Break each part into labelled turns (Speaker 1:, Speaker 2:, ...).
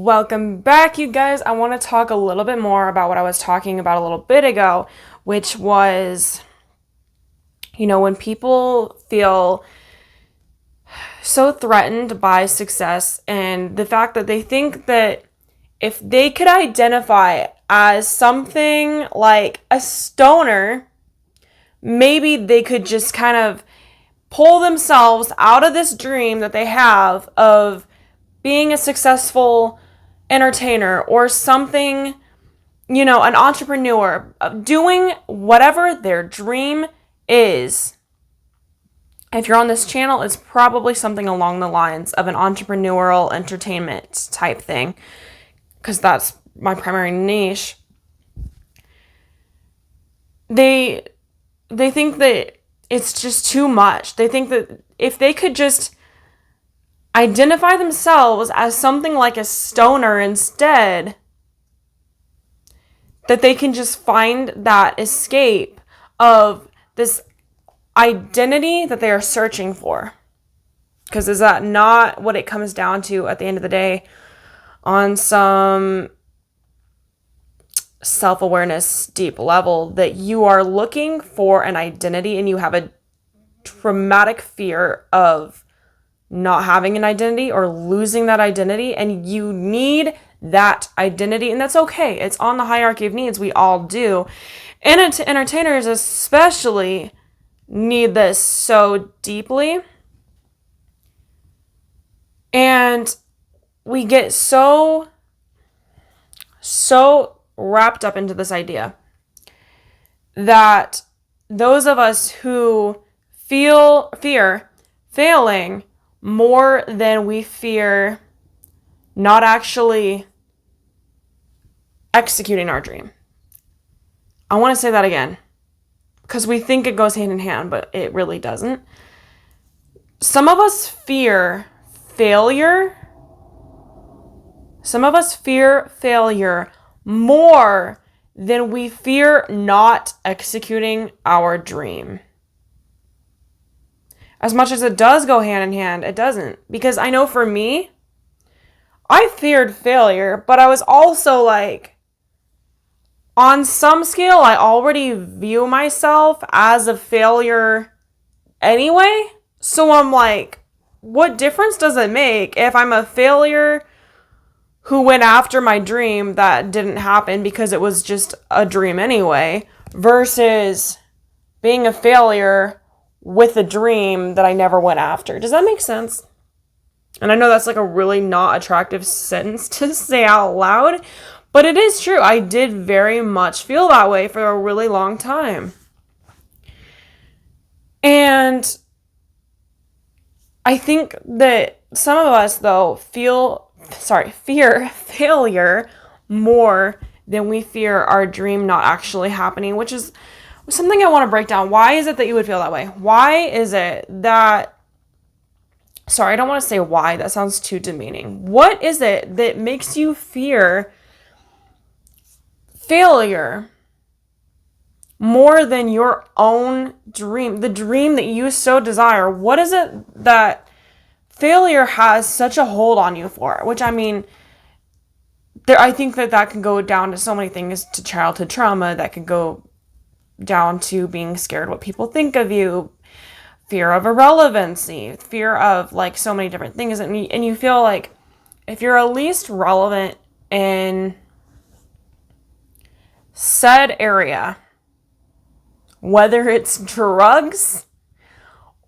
Speaker 1: Welcome back, you guys. I want to talk a little bit more about what I was talking about a little bit ago, which was, when people feel so threatened by success and the fact that they think that if they could identify as something like a stoner, maybe they could just kind of pull themselves out of this dream that they have of being a successful entertainer or something, an entrepreneur, doing whatever their dream is. If you're on this channel, it's probably something along the lines of an entrepreneurial entertainment type thing, because that's my primary niche. They think that it's just too much. They think that if they could just identify themselves as something like a stoner instead, that they can just find that escape of this identity that they are searching for. Because is that not what it comes down to at the end of the day on some self-awareness deep level, that you are looking for an identity and you have a traumatic fear of not having an identity or losing that identity, and you need that identity, and that's okay. It's on the hierarchy of needs. We all do. And entertainers especially need this so deeply. And we get so wrapped up into this idea that those of us who fear failing more than we fear not actually executing our dream. I want to say that again, because we think it goes hand in hand, but it really doesn't. Some of us fear failure. Some of us fear failure more than we fear not executing our dream. As much as it does go hand in hand, it doesn't. Because I know for me, I feared failure, but I was also like, on some scale, I already view myself as a failure anyway. So I'm like, what difference does it make if I'm a failure who went after my dream that didn't happen because it was just a dream anyway, versus being a failure with a dream that I never went after? Does that make sense? And I know that's like a really not attractive sentence to say out loud, but it is true. I did very much feel that way for a really long time. And I think that some of us, though, fear failure more than we fear our dream not actually happening, which is something I want to break down. Why is it that you would feel that way? Why is it that... Sorry, I don't want to say why. That sounds too demeaning. What is it that makes you fear failure more than your own dream, the dream that you so desire? What is it that failure has such a hold on you for? Which, I mean, I think that can go down to so many things, to childhood trauma, that can go down to being scared what people think of you, fear of irrelevancy, fear of like so many different things. And you feel like if you're at least relevant in said area, whether it's drugs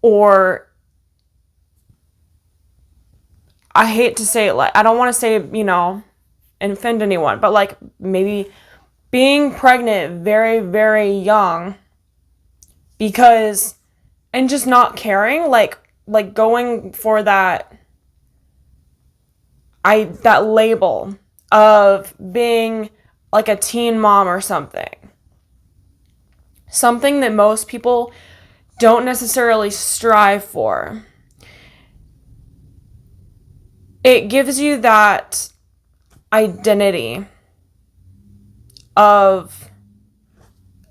Speaker 1: or, I hate to say it, like, I don't want to say, and offend anyone, but like maybe being pregnant very, very young, and just not caring, like going for that label of being like a teen mom or something that most people don't necessarily strive for. It gives you that identity of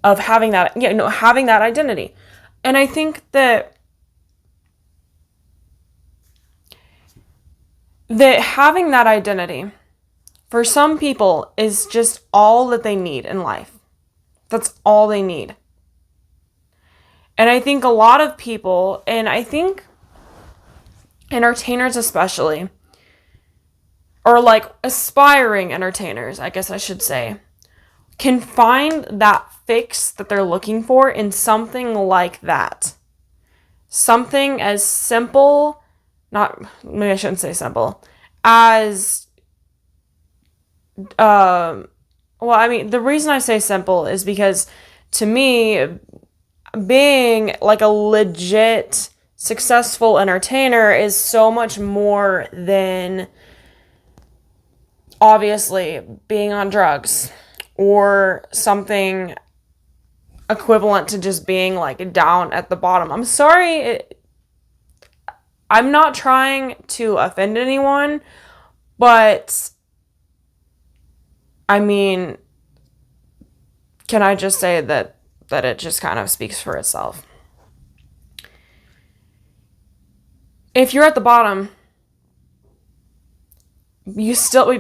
Speaker 1: having that, having that identity. And I think that having that identity for some people, is just all that they need in life. That's all they need. And I think a lot of people, and I think entertainers especially, or like aspiring entertainers, I guess I should say, can find that fix that they're looking for in something like that. Something as simple, maybe I shouldn't say simple, as, well, I mean, the reason I say simple is because to me, being like a legit successful entertainer is so much more than obviously being on drugs or something equivalent to just being like down at the bottom. I'm sorry, I'm not trying to offend anyone, but I mean, can I just say that it just kind of speaks for itself. If you're at the bottom, you still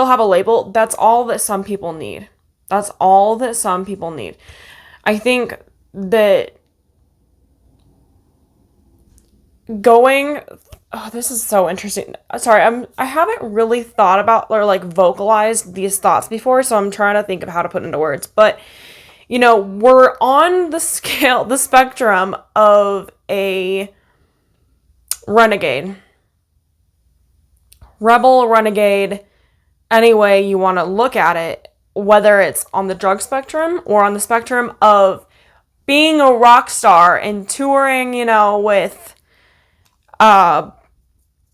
Speaker 1: have a label. That's all that some people need. That's all that some people need. I think that this is so interesting. Sorry, I haven't really thought about or like vocalized these thoughts before, so I'm trying to think of how to put into words. But we're on the spectrum of a renegade. Rebel, renegade, any way you want to look at it, whether it's on the drug spectrum or on the spectrum of being a rock star and touring, with a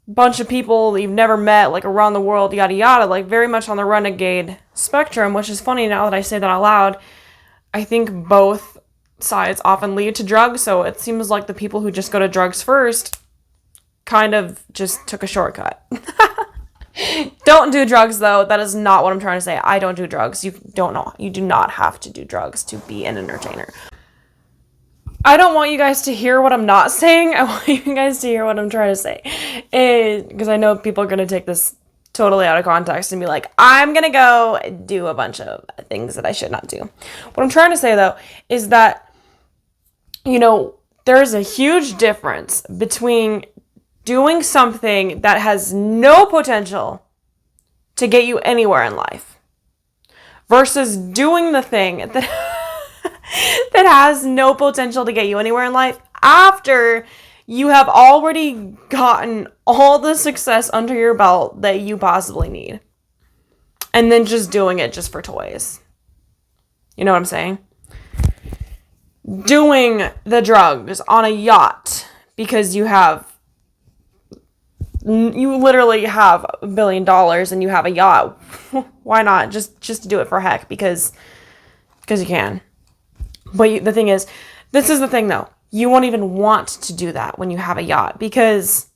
Speaker 1: bunch of people you've never met, like around the world, yada yada, like very much on the renegade spectrum, which is funny now that I say that out loud. I think both sides often lead to drugs, so it seems like the people who just go to drugs first kind of just took a shortcut. Don't do drugs, though. That is not what I'm trying to say. I don't do drugs. You don't know. You do not have to do drugs to be an entertainer. I don't want you guys to hear what I'm not saying. I want you guys to hear what I'm trying to say. Because I know people are going to take this totally out of context and be like, I'm going to go do a bunch of things that I should not do. What I'm trying to say, though, is that, there's a huge difference between doing something that has no potential to get you anywhere in life versus doing the thing that that has no potential to get you anywhere in life after you have already gotten all the success under your belt that you possibly need. And then just doing it just for toys. You know what I'm saying? Doing the drugs on a yacht because you literally have $1 billion and you have a yacht. Why not? Just to do it for heck, because you can. But the thing is, this is the thing though. You won't even want to do that when you have a yacht because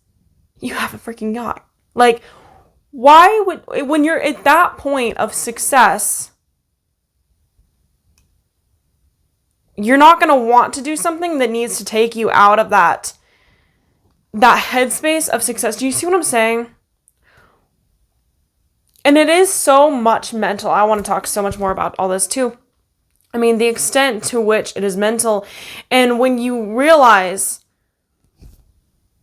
Speaker 1: you have a freaking yacht. Like, when you're at that point of success, you're not going to want to do something that needs to take you out of that headspace of success. Do you see what I'm saying? And it is so much mental. I want to talk so much more about all this too. I mean, the extent to which it is mental. And when you realize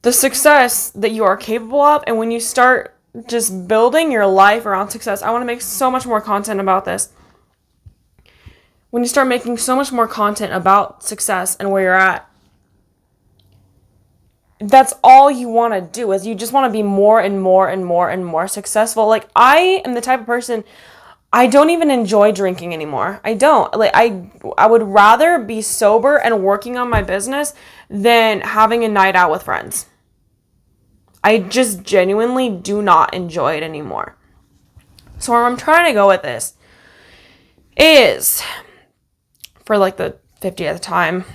Speaker 1: the success that you are capable of, and when you start just building your life around success, I want to make so much more content about this. When you start making so much more content about success and where you're at, that's all you want to do, is you just want to be more and more and more and more successful. Like, I am the type of person, I don't even enjoy drinking anymore. I don't. Like, I would rather be sober and working on my business than having a night out with friends. I just genuinely do not enjoy it anymore. So where I'm trying to go with this is, for like the 50th time,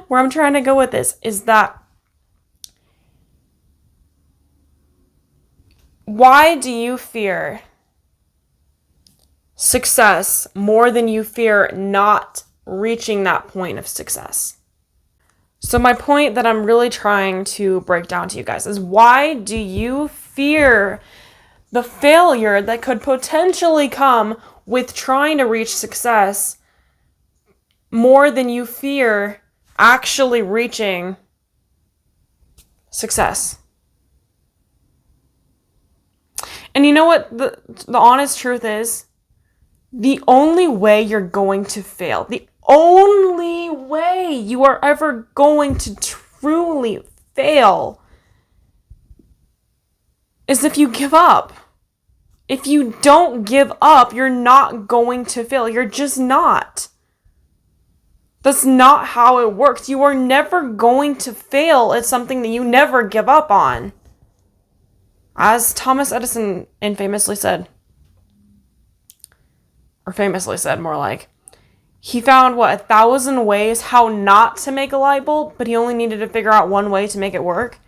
Speaker 1: where I'm trying to go with this is that, why do you fear success more than you fear not reaching that point of success? So my point that I'm really trying to break down to you guys is, why do you fear the failure that could potentially come with trying to reach success more than you fear actually reaching success. And you know what the honest truth is? The only way you're going to fail, the only way you are ever going to truly fail is if you give up. If you don't give up, you're not going to fail. You're just not. That's not how it works. You are never going to fail at something that you never give up on. As Thomas Edison infamously said, or famously said more like, he found, 1,000 ways how not to make a light bulb, but he only needed to figure out one way to make it work.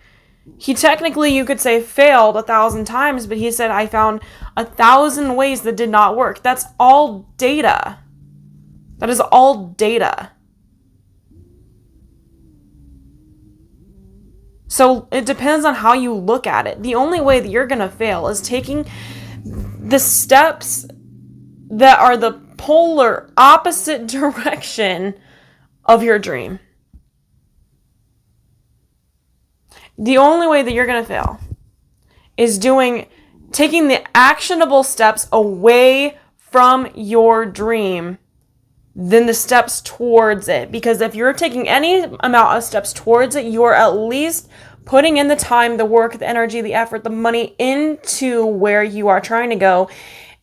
Speaker 1: He technically, you could say, failed 1,000 times, but he said, I found 1,000 ways that did not work. That's all data. That is all data. So it depends on how you look at it. The only way that you're going to fail is taking the steps that are the polar opposite direction of your dream. The only way that you're going to fail is taking the actionable steps away from your dream than the steps towards it. Because if you're taking any amount of steps towards it, you're at least putting in the time, the work, the energy, the effort, the money into where you are trying to go.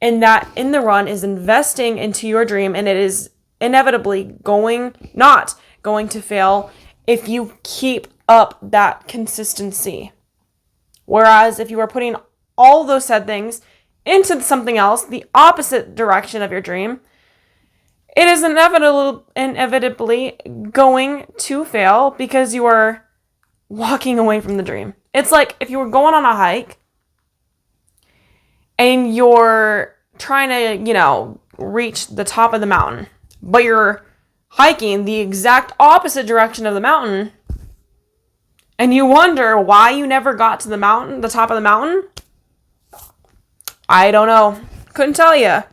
Speaker 1: And that in the run is investing into your dream, and it is inevitably not going to fail if you keep up that consistency. Whereas if you are putting all those said things into something else, the opposite direction of your dream, it is inevitably going to fail because you are walking away from the dream. It's like if you were going on a hike and you're trying to, reach the top of the mountain, but you're hiking the exact opposite direction of the mountain, and you wonder why you never got to the top of the mountain. I don't know. Couldn't tell you.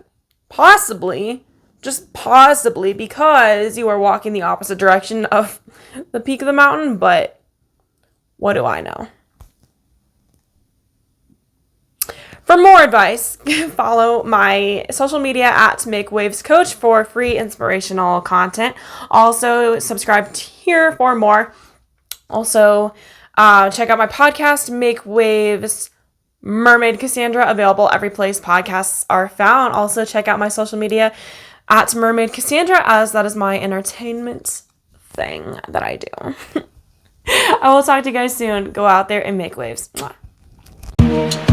Speaker 1: Just possibly because you are walking the opposite direction of the peak of the mountain, but what do I know? For more advice, follow my social media at Make Waves Coach for free inspirational content. Also, subscribe here for more. Also, check out my podcast, Make Waves Mermaid Cassandra, available every place podcasts are found. Also, check out my social media at Mermaid Cassandra, as that is my entertainment thing that I do. I will talk to you guys soon. Go out there and make waves. Mwah.